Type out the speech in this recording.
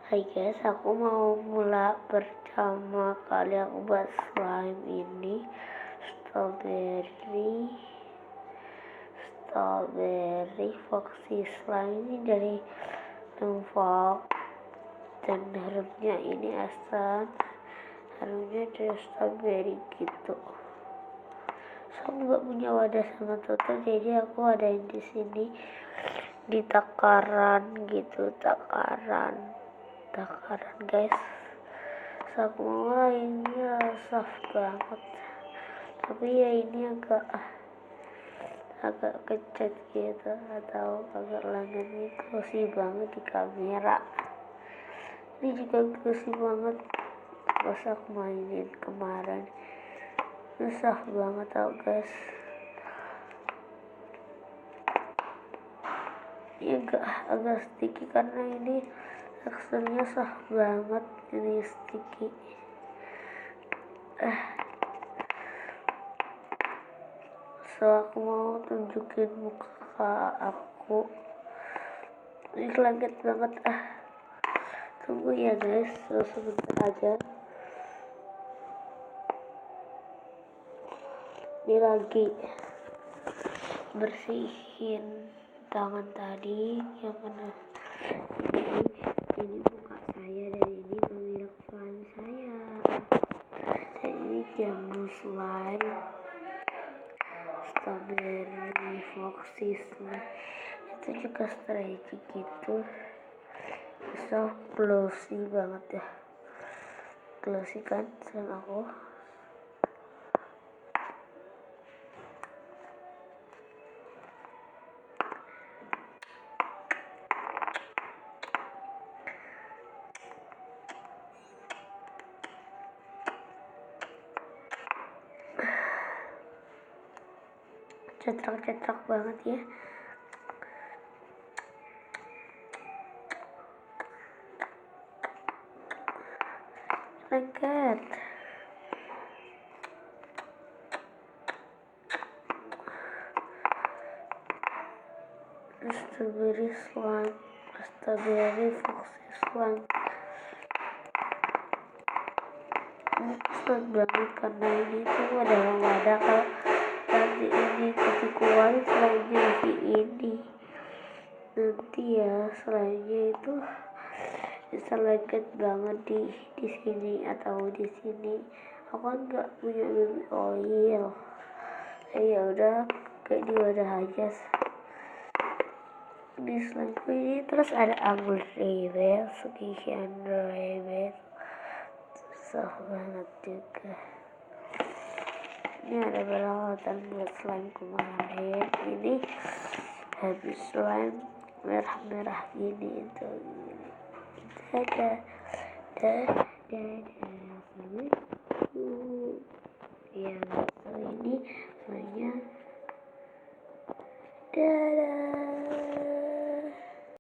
Hai guys, aku mau mulai pertama kali aku buat slime ini strawberry foxy slime ini dari Lemvok, dan harumnya ini harumnya dari strawberry gitu. Aku nggak punya wadah sama tutup, jadi aku adain di sini di takaran gitu, takaran guys. Aku mulai ini soft banget, tapi ya ini agak kecat gitu, atau agak lengannya glossy banget di kamera. Ini juga glossy banget pas aku mainin kemarin. Susah banget tau guys. Ini agak sticky karena ini teksturnya soft banget, ini sticky. So aku mau tunjukin muka aku. Ini lengket banget. Tunggu ya guys, sebentar aja. Ini lagi bersihin tangan tadi yang kena ini muka saya, dan ini pemilik slime saya, dan ini jambu slime strawberry foxy slime, itu juga stretchy gitu, so glossy banget ya, glossy kan slime aku. Cetrok-cetrok banget ya. Lengket. Strawberry slime, strawberry foxy slime. Ini susah banget karena ini tuh adalah wadah. Kalau nanti ini ketika slime-nya di ini, nanti ya slime-nya itu bisa lengket banget di sini atau di sini. Aku kan nggak punya baby oil. Ya udah kayak di wadah aja di slime ini. Terus ada Amul Rebel, Sukishan Rebel, susah banget juga. Ini ada perawatan buat slime kemarin. Ini habis slime merah-merah gini itu. Dadah. Ya, so ini